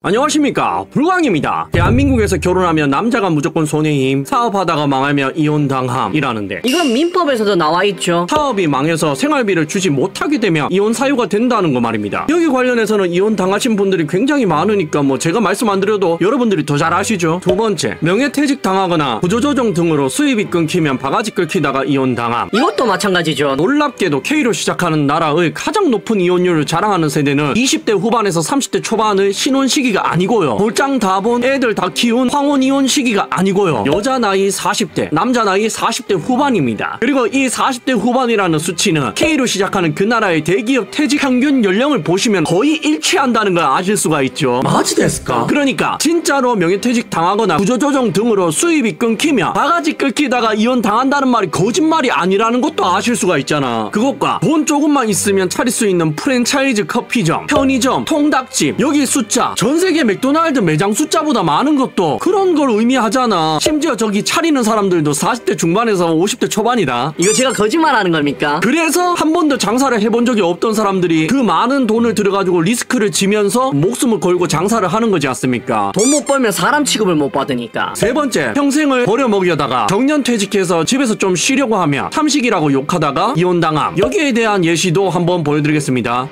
안녕하십니까, 불광입니다. 대한민국에서 결혼하면 남자가 무조건 손해임, 사업하다가 망하면 이혼당함이라는데, 이건 민법에서도 나와있죠. 사업이 망해서 생활비를 주지 못하게 되면 이혼 사유가 된다는 거 말입니다. 여기 관련해서는 이혼 당하신 분들이 굉장히 많으니까 제가 말씀 안 드려도 여러분들이 더 잘 아시죠. 두 번째, 명예퇴직 당하거나 구조조정 등으로 수입이 끊기면 바가지 끓기다가 이혼당함. 이것도 마찬가지죠. 놀랍게도 K로 시작하는 나라의 가장 높은 이혼율을 자랑하는 세대는 20대 후반에서 30대 초반의 신혼 시기가 아니고요, 볼장 다 본 애들 다 키운 황혼 이혼 시기가 아니고요, 여자 나이 40대 남자 나이 40대 후반입니다. 그리고 이 40대 후반이라는 수치는 K로 시작하는 그 나라의 대기업 퇴직 평균 연령을 보시면 거의 일치한다는 걸 아실 수가 있죠. 마지 됐을까? 그러니까 진짜로 명예퇴직 당하거나 구조조정 등으로 수입이 끊기면 바가지 끓기다가 이혼 당한다는 말이 거짓말이 아니라는 것도 아실 수가 있잖아. 그것과 돈 조금만 있으면 차릴 수 있는 프랜차이즈 커피점, 편의점, 통닭집, 여기 숫자 전 세계 맥도날드 매장 숫자보다 많은 것도 그런 걸 의미하잖아. 심지어 저기 차리는 사람들도 40대 중반에서 50대 초반이다. 이거 제가 거짓말하는 겁니까? 그래서 한 번도 장사를 해본 적이 없던 사람들이 그 많은 돈을 들여가지고 리스크를 지면서 목숨을 걸고 장사를 하는 거지 않습니까? 돈 못 벌면 사람 취급을 못 받으니까. 세 번째, 평생을 버려먹여다가 정년퇴직해서 집에서 좀 쉬려고 하면 삼식이라고 욕하다가 이혼당함. 여기에 대한 예시도 한번 보여드리겠습니다.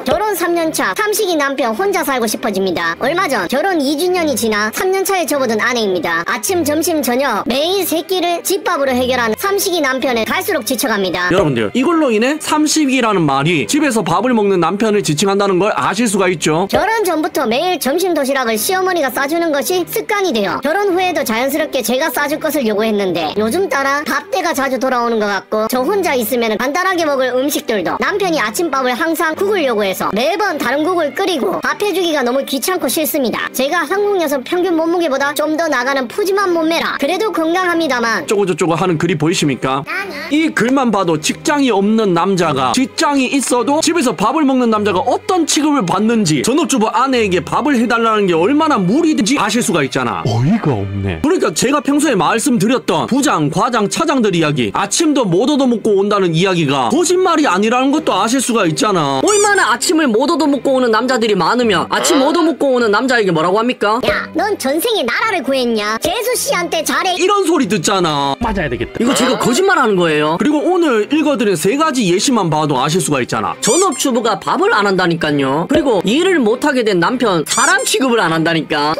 결혼 3년차 삼식이 남편 혼자 살고 싶어집니다. 얼마 전 결혼 2주년이 지나 3년차에 접어든 아내입니다. 아침 점심 저녁 매일 세 끼를 집밥으로 해결하는 삼식이 남편을 갈수록 지쳐갑니다. 여러분들, 이걸로 인해 삼식이라는 말이 집에서 밥을 먹는 남편을 지칭한다는 걸 아실 수가 있죠. 결혼 전부터 매일 점심 도시락을 시어머니가 싸주는 것이 습관이 되어 결혼 후에도 자연스럽게 제가 싸줄 것을 요구했는데 요즘 따라 밥때가 자주 돌아오는 것 같고 저 혼자 있으면 간단하게 먹을 음식들도 남편이 아침밥을 항상 국을 요구해서 매번 다른 국을 끓이고 밥 해주기가 너무 귀찮고 싫습니다. 제가 한국 여성 평균 몸무게보다 좀 더 나가는 푸짐한 몸매라 그래도 건강합니다만 쪼고저쪼고 하는 글이 보이십니까? 이 글만 봐도 직장이 없는 남자가 직장이 있어도 집에서 밥을 먹는 남자가 어떤 취급을 받는지, 전업주부 아내에게 밥을 해달라는 게 얼마나 무리든지 아실 수가 있잖아. 어이가 없네. 그러니까 제가 평소에 말씀드렸던 부장, 과장, 차장들 이야기, 아침도 못 얻어먹고 온다는 이야기가 거짓말이 아니라는 것도 아실 수가 있잖아. 얼마나 아침을 못 얻어먹고 오는 남자들이 많으면 아침 얻어먹고 오는 남자에게 뭐라고 합니까? 야, 넌 전생에 나라를 구했냐? 재수씨한테 잘해. 이런 소리 듣잖아. 맞아야 되겠다. 이거 제가 거짓말하는 거예요. 그리고 오늘 읽어드린 세 가지 예시만 봐도 아실 수가 있잖아. 전업주부가 밥을 안 한다니까요. 그리고 일을 못하게 된 남편 사람 취급을 안 한다니까.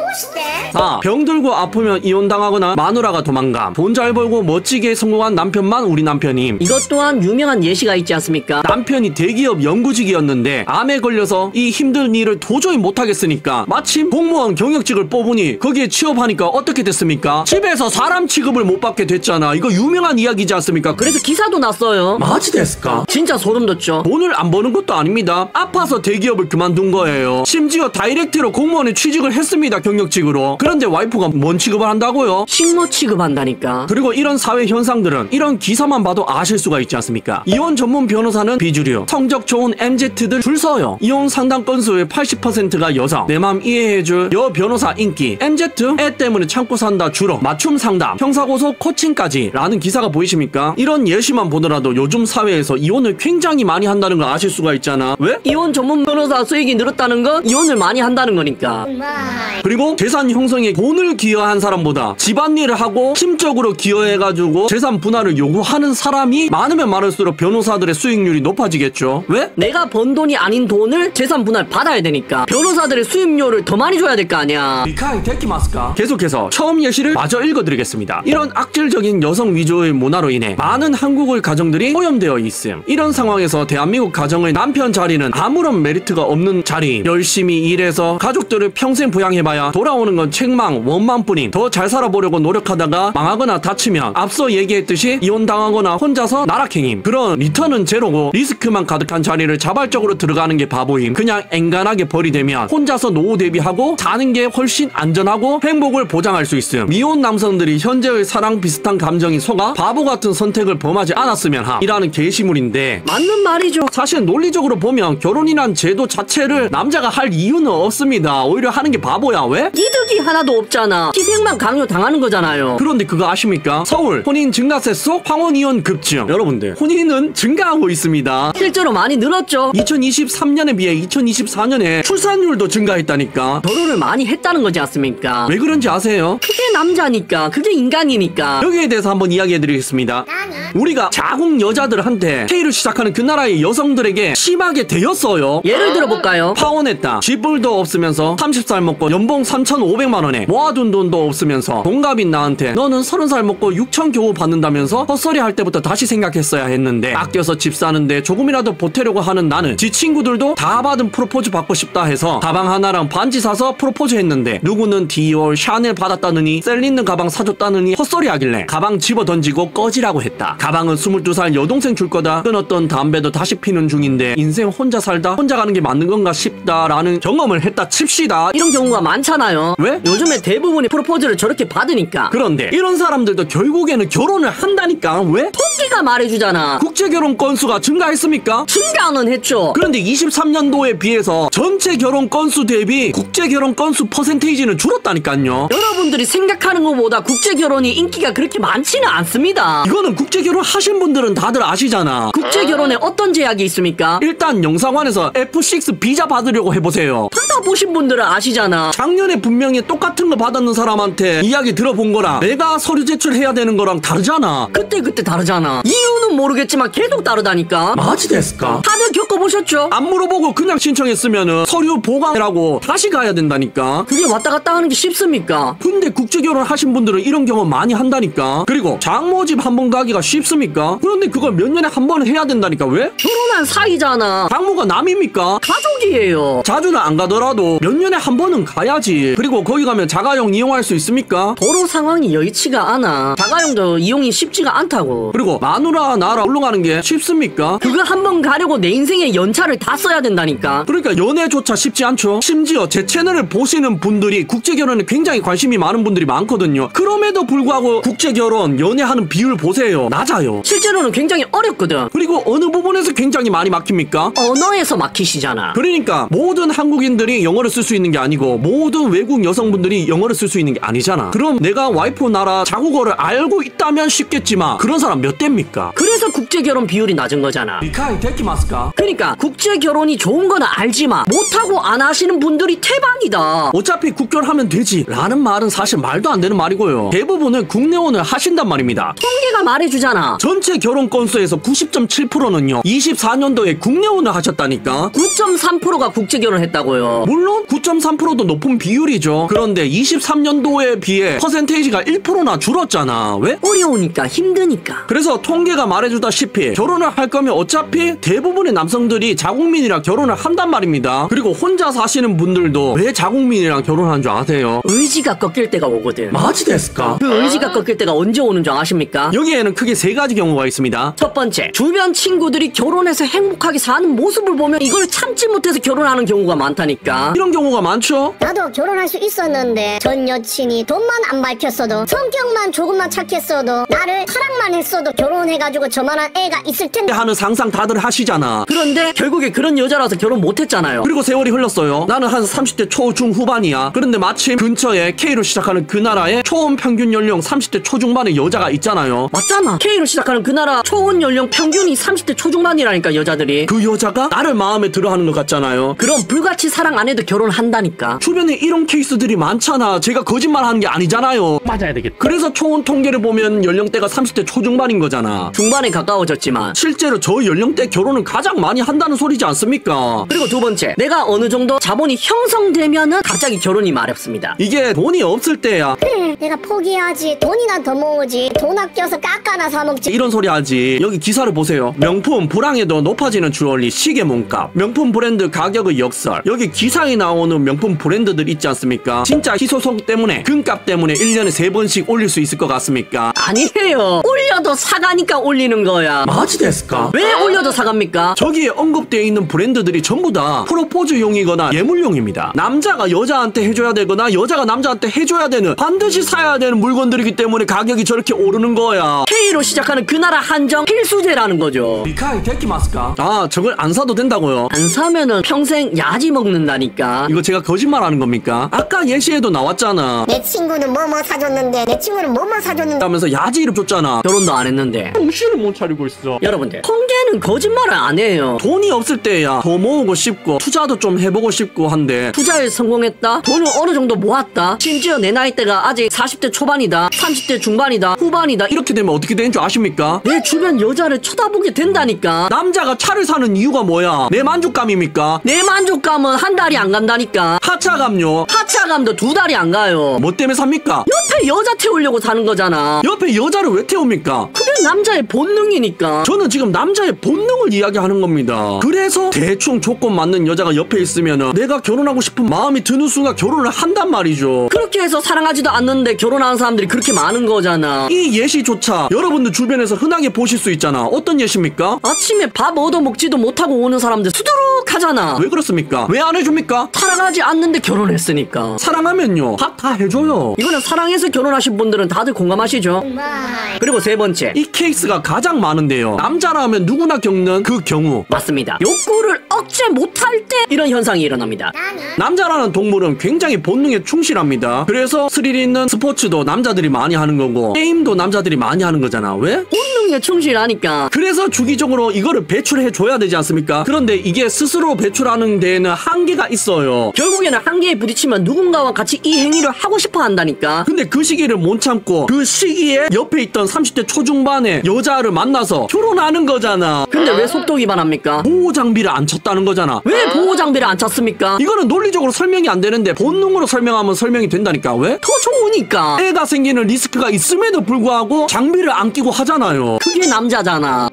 4. 병들고 아프면 이혼당하거나 마누라가 도망감. 돈 잘 벌고 멋지게 성공한 남편만 우리 남편임. 이것 또한 유명한 예시가 있지 않습니까? 남편이 대기업 연구직이었는데 암에 걸려서 이 힘든 일을 도저히 못하겠으니까 마침 공무원 경력직을 뽑으니 거기에 취업하니까 어떻게 됐습니까? 집에서 사람 취급을 못 받게 됐잖아. 이거 유명한 이야기지 않습니까? 그래서 기사도 났어요. 마지 됐을까? 진짜 소름 돋죠. 돈을 안 버는 것도 아닙니다. 아파서 대기업을 그만둔 거예요. 심지어 다이렉트로 공무원에 취직을 했습니다. 경력직으로. 그런데 와이프가 뭔 취급을 한다고요? 식모 취급한다니까. 그리고 이런 사회 현상들은 이런 기사만 봐도 아실 수가 있지 않습니까? 이혼 전문 변호사는 비주류, 성적 좋은 MZ들 줄 서요. 이혼 상담 건수의 80%가 여성, 내 맘 이해해줄 여 변호사 인기, MZ 애 때문에 참고 산다 주로, 맞춤 상담, 형사고소 코칭까지 라는 기사가 보이십니까? 이런 예시만 보더라도 요즘 사회에서 이혼을 굉장히 많이 한다는 걸 아실 수가 있잖아. 왜? 이혼 전문 변호사 수익이 늘었다는 건 이혼을 많이 한다는 거니까. 그리고 재산 형성에 돈을 기여한 사람보다 집안일을 하고 심적으로 기여해가지고 재산 분할을 요구하는 사람이 많으면 많을수록 변호사들의 수익률이 높아지겠죠. 왜? 내가 번 돈이 아닌 돈을 재산 분할 받아야 되니까 변호사들의 수입료를 더 많이 줘야 될 거 아니야. 미카이 데키마스카. 계속해서 처음 예시를 마저 읽어드리겠습니다. 이런 악질적인 여성 위주의 문화로 인해 많은 한국의 가정들이 오염되어 있음. 이런 상황에서 대한민국 가정의 남편 자리는 아무런 메리트가 없는 자리. 열심히 일해서 가족들을 평생 부양해봐야 돌아오는 건 책망, 원망뿐인, 더 잘 살아보려고 노력하다가 망하거나 다치면 앞서 얘기했듯이 이혼당하거나 혼자서 나락행임. 그런 리턴은 제로고 리스크만 가득한 자리를 자발적으로 들어가는 게 바보임. 그냥 앵간하게 벌이되면 혼자서 노후 대비하고 사는 게 훨씬 안전하고 행복을 보장할 수 있음. 미혼 남성들이 현재의 사랑 비슷한 감정이 속아 바보 같은 선택을 범하지 않았으면 함이라는 게시물인데, 맞는 말이죠. 사실 논리적으로 보면 결혼이란 제도 자체를 남자가 할 이유는 없습니다. 오히려 하는 게 바보야. 왜? 니들 덕이 하나도 없잖아. 희생만 강요당하는 거잖아요. 그런데 그거 아십니까? 서울 혼인 증가세 속 황혼이혼 급증. 여러분들 혼인은 증가하고 있습니다. 실제로 많이 늘었죠. 2023년에 비해 2024년에 출산율도 증가했다니까. 결혼을 많이 했다는 거지 않습니까? 왜 그런지 아세요? 그게 남자니까. 그게 인간이니까. 여기에 대해서 한번 이야기해드리겠습니다. 우리가 자국 여자들한테 K를 시작하는 그 나라의 여성들에게 심하게 대였어요. 예를 들어볼까요? 파혼했다. 집불도 없으면서 30살 먹고 연봉 3,500만 원에 모아둔 돈도 없으면서 동갑인 나한테 너는 30살 먹고 6천 겨우 받는다면서 헛소리 할 때부터 다시 생각했어야 했는데 아껴서 집 사는데 조금이라도 보태려고 하는 나는 지 친구들도 다 받은 프로포즈 받고 싶다 해서 가방 하나랑 반지 사서 프로포즈 했는데 누구는 디올, 샤넬 받았다느니 셀린느 가방 사줬다느니 헛소리 하길래 가방 집어 던지고 꺼지라고 했다. 가방은 22살 여동생 줄 거다. 끊었던 담배도 다시 피는 중인데 인생 혼자 살다 혼자 가는 게 맞는 건가 싶다라는 경험을 했다 칩시다. 이런 경우가 많잖아요. 왜? 요즘에 대부분이 프로포즈를 저렇게 받으니까. 그런데 이런 사람들도 결국에는 결혼을 한다니까. 왜? 통계가 말해주잖아. 국제결혼 건수가 증가했습니까? 증가는 했죠. 그런데 23년도에 비해서 전체 결혼 건수 대비 국제결혼 건수 퍼센테이지는 줄었다니까요. 여러분들이 생각하는 것보다 국제결혼이 인기가 그렇게 많지는 않습니다. 이거는 국제결혼 하신 분들은 다들 아시잖아. 국제결혼에 어떤 제약이 있습니까? 일단 영상관에서 F6 비자 받으려고 해보세요. 받아보신 분들은 아시잖아. 작년에 분명히 똑같은 거 받았는 사람한테 이야기 들어본 거랑 내가 서류 제출해야 되는 거랑 다르잖아. 그때 다르잖아. 이유는 모르겠지만 계속 다르다니까. 마지 됐을까? 다들 겪어보셨죠? 안 물어보고 그냥 신청했으면은 서류 보강이라고 다시 가야 된다니까. 그게 왔다 갔다 하는 게 쉽습니까? 근데 국제결혼 하신 분들은 이런 경험 많이 한다니까. 그리고 장모집 한 번 가기가 쉽습니까? 그런데 그걸 몇 년에 한 번 해야 된다니까. 왜? 결혼한 사이잖아. 장모가 남입니까? 가족이에요. 자주는 안 가더라도 몇 년에 한 번은 가야지. 그리고 거기 가면 자가용 이용할 수 있습니까? 도로 상황이 여의치가 않아. 자가용도 이용이 쉽지가 않다고. 그리고 마누라 나라 올라가는 게 쉽습니까? 그거 한 번 가려고 내 인생의 연차를 다 써야 된다니까. 그러니까 연애조차 쉽지 않죠. 심지어 제 채널을 보시는 분들이 국제결혼에 굉장히 관심이 많은 분들이 많거든요. 그럼에도 불구하고 국제결혼 연애하는 비율 보세요. 낮아요. 실제로는 굉장히 어렵거든. 그리고 어느 부분에서 굉장히 많이 막힙니까? 언어에서 막히시잖아. 그러니까 모든 한국인들이 영어를 쓸 수 있는 게 아니고 모든 외국 여성분들이 영어를 쓸 수 있는 게 아니잖아. 그럼 내가 와이프 나라 자국어를 알고 있다면 쉽겠지만 그런 사람 몇 대입니까? 그래서 국제결혼 비율이 낮은 거잖아. 리카이 데키마스까? 그러니까 국제결혼이 좋은 건 알지만 못하고 안 하시는 분들이 태반이다. 어차피 국결하면 되지 라는 말은 사실 말도 안 되는 말이고요. 대부분은 국내혼을 하신단 말입니다. 통계가 말해주잖아. 전체 결혼 건수에서 90.7%는요 24년도에 국내혼을 하셨다니까. 9.3%가 국제결혼을 했다고요. 물론 9.3%도 높은 비율이죠. 그런데 23년도에 비해 퍼센테이지가 1%나 줄었잖아. 왜? 어려우니까 힘드니까. 그래서 통계가 말해주다시피 결혼을 할 거면 어차피 대부분의 남성들이 자국민이랑 결혼을 한단 말입니다. 그리고 혼자 사시는 분들도 왜 자국민이랑 결혼하는 줄 아세요? 의지가 꺾일 때가 오거든. 마지 됐을까? 그 의지가 꺾일 때가 언제 오는 줄 아십니까? 여기에는 크게 세 가지 경우가 있습니다. 첫 번째, 주변 친구들이 결혼해서 행복하게 사는 모습을 보면 이걸 참지 못해서 결혼하는 경우가 많다니까. 이런 경우가 많죠? 나도 결혼할 수 있었는데 전 여친이 돈만 안 밝혔어도 성격만 조금만 착했어도 나를 사랑만 했어도 결혼해가지고 저만한 애가 있을 텐데 하는 상상 다들 하시잖아. 그런데 결국에 그런 여자라서 결혼 못했잖아요. 그리고 세월이 흘렀어요. 나는 한 30대 초중후반이야. 그런데 마침 근처에 K로 시작하는 그 나라에 초혼 평균 연령 30대 초중반의 여자가 있잖아요. 맞잖아. K로 시작하는 그 나라 초혼 연령 평균이 30대 초중반이라니까 여자들이. 그 여자가 나를 마음에 들어하는 것 같잖아요. 그럼 불같이 사랑 안 해도 결혼한다니까. 주변에 이런 케이스들이 많잖아. 제가 거짓말하는 게 아니잖아요. 맞아야 되겠다. 그래서 초혼 통계를 보면 연령대가 30대 초중반인 거잖아. 중반에 가까워졌지만 실제로 저 연령대 결혼은 가장 많이 한다는 소리지 않습니까? 그리고 두 번째, 내가 어느 정도 자본이 형성되면은 갑자기 결혼이 마렵습니다. 이게 돈이 없을 때야 그래 내가 포기하지 돈이나 더 모으지 돈 아껴서 깎아나 사먹지 이런 소리 하지. 여기 기사를 보세요. 명품 불황에도 높아지는 주얼리 시계 몸값, 명품 브랜드 가격의 역설. 여기 기사에 나오는 명품 브랜드들 있지 않습니까? 진짜 희소성 때문에 금값 때문에 1년에 3번씩 올릴 수 있을 것 같습니까? 아니에요. 올려도 사가니까 올리는 거야. 마지 됐을까? 왜 올려도 사갑니까? 저기에 언급되어 있는 브랜드들이 전부 다 프로포즈용이거나 예물용입니다. 남자가 여자한테 해줘야 되거나 여자가 남자한테 해줘야 되는 반드시 반드시 사야 되는 물건들이기 때문에 가격이 저렇게 오르는 거야. K로 시작하는 그 나라 한정 필수제라는 거죠. 미카이 데키마스까? 아, 저걸 안 사도 된다고요? 안 사면은 평생 야지 먹는다니까. 이거 제가 거짓말하는 겁니까? 아까 예시에도 나왔잖아. 내 친구는 뭐 사줬는데 내 친구는 뭐 사줬는데 하면서 야지 이름 줬잖아. 결혼도 안 했는데. 정신을 못 차리고 있어. 여러분들, 통계는 거짓말을 안 해요. 돈이 없을 때야 더 모으고 싶고 투자도 좀 해보고 싶고 한데 투자에 성공했다? 돈을 어느 정도 모았다? 심지어 내 나이대가 아직 40대 초반이다, 30대 중반이다, 후반이다. 이렇게 되면 어떻게 되는 줄 아십니까? 내 주변 여자를 쳐다보게 된다니까. 남자가 차를 사는 이유가 뭐야? 내 만족감입니까? 내 만족감은 한 달이 안 간다니까. 하차감요? 하차감도 2달이 안 가요. 뭐 때문에 삽니까? 옆에 여자 태우려고 사는 거잖아. 옆에 여자를 왜 태웁니까? 그게 남자의 본능이니까. 저는 지금 남자의 본능을 이야기하는 겁니다. 그래서 대충 조건 맞는 여자가 옆에 있으면 내가 결혼하고 싶은 마음이 드는 순간 결혼을 한단 말이죠. 그렇게 해서 사랑하지도 않는데 결혼하는 사람들이 그렇게 많은 거잖아. 이 예시조차 여러분들 주변에서 흔하게 보실 수 있잖아. 어떤 예시입니까? 아침에 밥 얻어먹지도 못하고 오는 사람들 수두룩하잖아. 왜 그렇습니까? 왜 안 해줍니까? 사랑하지 않는데 결혼했으니까. 사랑하면요 밥 다 해줘요. 이거는 사랑해서 결혼하신 분들은 다들 공감하시죠? 정말 그리고 세 번째, 이 케이스가 가장 많은데요. 남자라면 누구나 겪는 그 경우. 맞습니다. 욕구를 억제 못할 때 이런 현상이 일어납니다. 나니 남자라는 동물은 굉장히 본능에 충실합니다. 그래서 스릴 있는 스포츠도 남자들이 많이 하는 거고 게임도 남자들이 많이 하는 거잖아. 왜? 본능에 충실하니까. 그래서 주기적으로 이거를 배출해 줘야 되지 않습니까? 그런데 이게 스스로 배출하는 데에는 한계가 있어요. 결국에는 한계에 부딪히면 누군가와 같이 이 행위를 하고 싶어 한다니까. 근데 그 시기를 못 참고 그 시기에 옆에 있던 30대 초중반의 여자를 만나서 결혼하는 거잖아. 근데 왜 속도 위반합니까? 보호 장비를 안 쳤다는 거잖아. 왜 보호 장비를 안 찼습니까? 이거는 논리적으로 설명이 안 되는데 본능으로 설명하면 설명이 된다니까. 왜? 더 좋으니까. 애가 생기는 리스크가 있음에도 불구하고 장비를 안 끼고 하잖아요. 그게 남자잖아.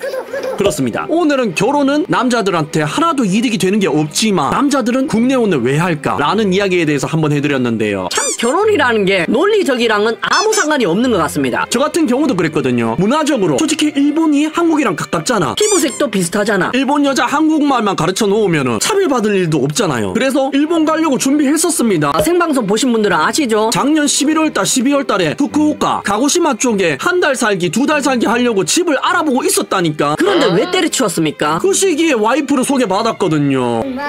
그렇습니다. 오늘은 결혼은 남자들한테 하나도 이득이 되는 게 없지만 남자들은 국내혼을 왜 할까? 라는 이야기에 대해서 한번 해드렸는데요. 참 결혼이라는 게 논리적이랑은 아무 상관이 없는 것 같습니다. 저 같은 경우도 그랬거든요. 문화적으로 솔직히 일본이 한국이랑 가깝잖아. 피부색도 비슷하잖아. 일본 여자 한국말만 가르쳐 놓으면 차별받을 일도 없잖아요. 그래서 일본 가려고 준비했었습니다. 생방송 보신 분들은 아시죠? 작년 11월달 12월달에 후쿠오카 가고시마 쪽에 한 달 살기 2달 살기 하려고 집을 알아보고 있었다니까. 그런데 왜 때려치웠습니까? 그 시기에 와이프를 소개받았거든요. 정말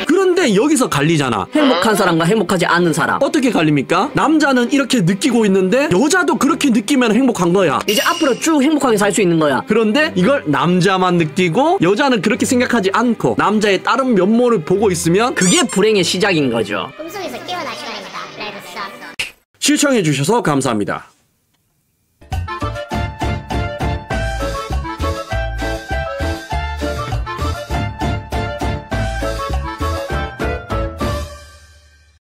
그런데 여기서 갈리잖아. 행복한 사람과 행복하지 않는 사람. 어떻게 갈립니까? 남자는 이렇게 느끼고 있는데 여자도 그렇게 느끼면 행복한 거야. 이제 앞으로 쭉 행복하게 살 수 있는 거야. 그런데 이걸 남자만 느끼고 여자는 그렇게 생각하지 않고 남자의 다른 면모를 보고 있으면 그게 불행의 시작인 거죠. 꿈속에서 깨어날 시간입니다. 라이브 스타트. 시청해주셔서 감사합니다.